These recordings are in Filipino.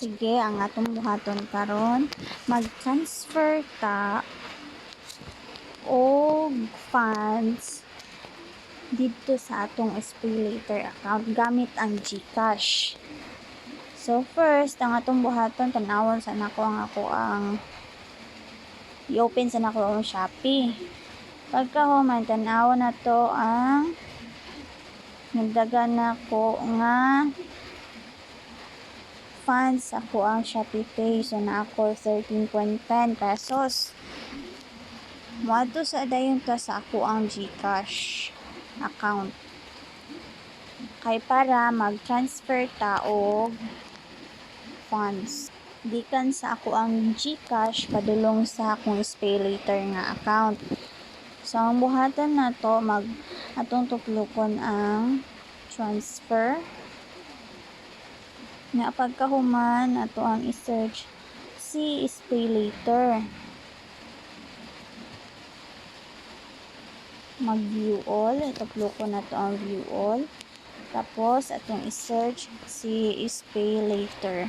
Sige, ang atong buhaton karon mag-transfer ta og funds dito sa atong SPayLater account gamit ang GCash. So first, ang atong buhaton tan-awon sa nako ang i-open sa nako ang Shopee. Pagka human tan-awon nato ang nagdagan nako nga funds ako ang Shopee Pay. So na ako 13.10 pesos. Moadto sa dayon ta sa ako ang GCash account. Kay para mag-transfer ta og funds gikan sa ako ang GCash padulong sa akong SPayLater nga account. So ang buhatan nato atong tuklokon ang transfer nga pagkahuman ato ang i-search si SPayLater. Mag-view all, tuklokon nato ang view all. Tapos atong i-search si SPayLater.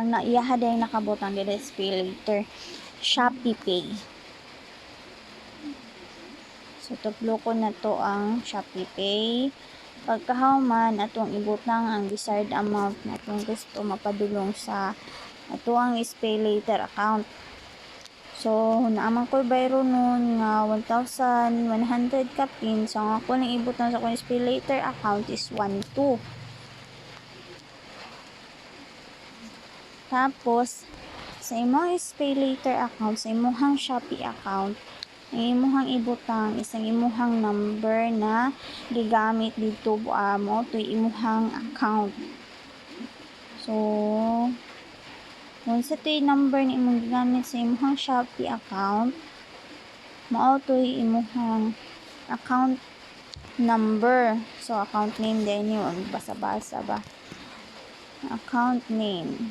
Naiyaha day nakabutang dito SPayLater Shopee Pay. So tuklokon na to ang Shopee Pay. Pagkahuman atong ibutang ang desired amount na atong gusto mapadulong sa ato ang SPayLater account. So naaman ko bayro nun nga 1,100 ka pin. So ang ako nang ibutang sa akong SPayLater account is 12. Tapos sa imong SPayLater account, sa imong Shopee account, ang imuhang ibutang isang imuhang number na gigamit dito mo to imuhang account. So kung sa to number na imong gigamit sa imuhang Shopee account, mao to imuhang account number. So account name din yun, basa-basa ba, account name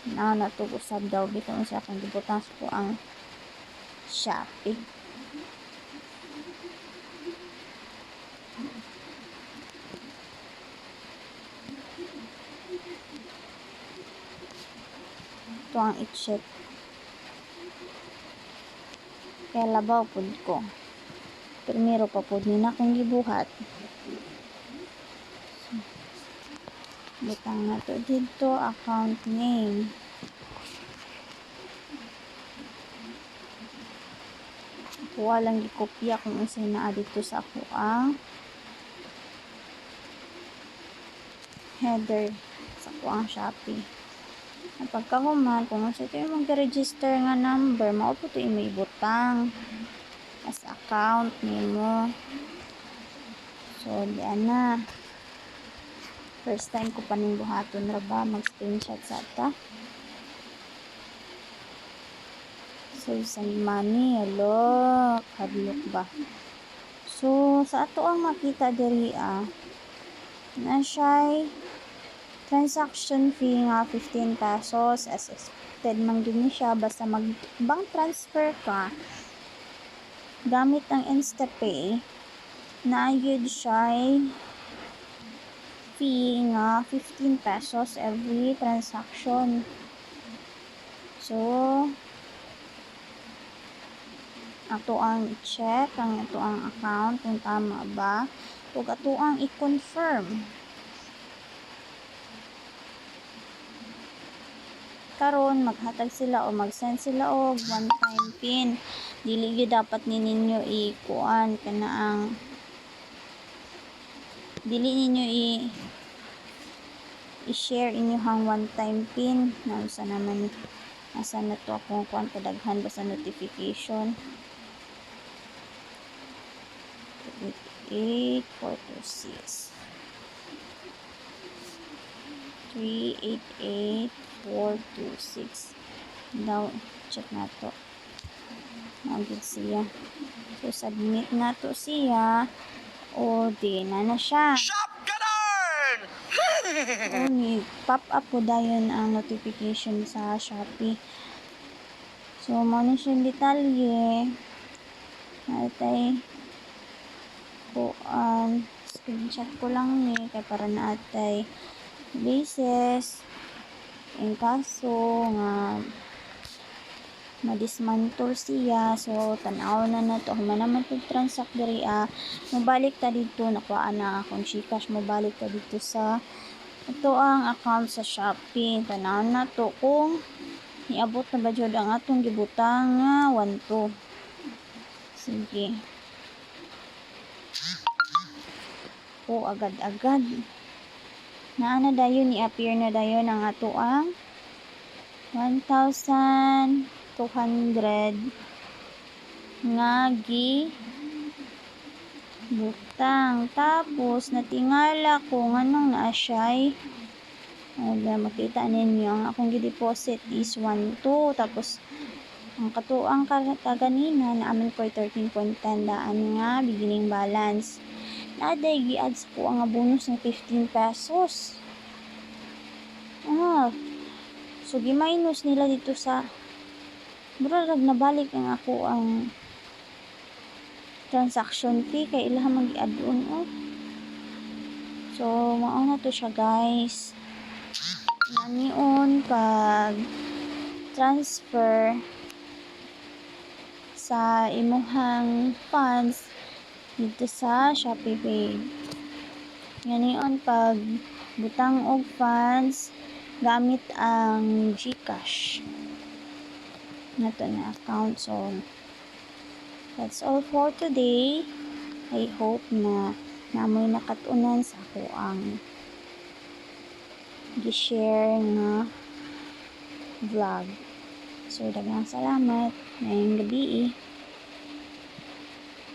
na natugusab daw bitong sa akong gibutang ko ang Shopee. Ito ang i-check. Kaya labaw pud ko. Primero pa pud ni na akong gibuhat. Butang na to dito, account name. Kuha lang gikopya kung unsay naa dito sa ako ang header sa ako ang Shopee. At pagkahuman, kung unsay ito yung mag-register nga number, mao po ito yung may butang as account nimo. So diyan na. First time ko pa ning buhaton ra ba mag-screenshot sa ata. So send money, hello, kadlok ba. So sa ato ang makita diri na siya transaction fee nga 15 pesos as expected man din siya basta mag-bank transfer ka gamit ang InstaPay na yun siya fee nga 15 pesos every transaction. So ato ang i-check ang ato ang account kung tama ba ug ato ang i-confirm. Karon maghatag sila o mag-send sila og one-time pin. Dili gyud dapat ninyo i-kuan kana ang dili ninyo i-share inyong one-time pin. Nasa naman asa na to akong kuan kadaghan ba sa notification. 388-426 388-426 daw, check na to. Magid siya. So submit na to siya. O di na siya. Shop Ganarn! Pop up po dayon ang notification sa Shopee. So, mo na siya detalye. Natay kuan screenshot ko lang ni kay para naatay basis in kaso nga madismantle siya. So, tanaw na to. Human naman to transact diri mobalik ta dito. Nakuha na akong Gcash. Mobalik ta dito sa ito ang account sa Shopee. Tanaw na to kung iabot na ba dyan ang atong gibutang nga 1-2. Sige. O, agad-agad. Naana dayon i-appear na dayon ang ato ang 1,200 nga butang. Tapos natingala ko nganong naa siya'y makita ninyo ang akong gi-deposit is 1,200. Tapos ang katuang kaganina na amin ko 13.10 daan nga beginning balance. Naday gi-ads ko ang bonus ng 15 pesos. So gi-minus nila dito sa murag nabalik ang ako ang transaction fee kay ilang mag-add-on So mao na to siya guys. Nanion pag transfer sa imuhang funds dito sa Shopee Pay. Nanion pag butang og funds gamit ang Gcash nato na account. So that's all for today. I hope na namoy nakatunan sa ako ang gi-share nga vlog. So daghang salamat. Ngayong gabi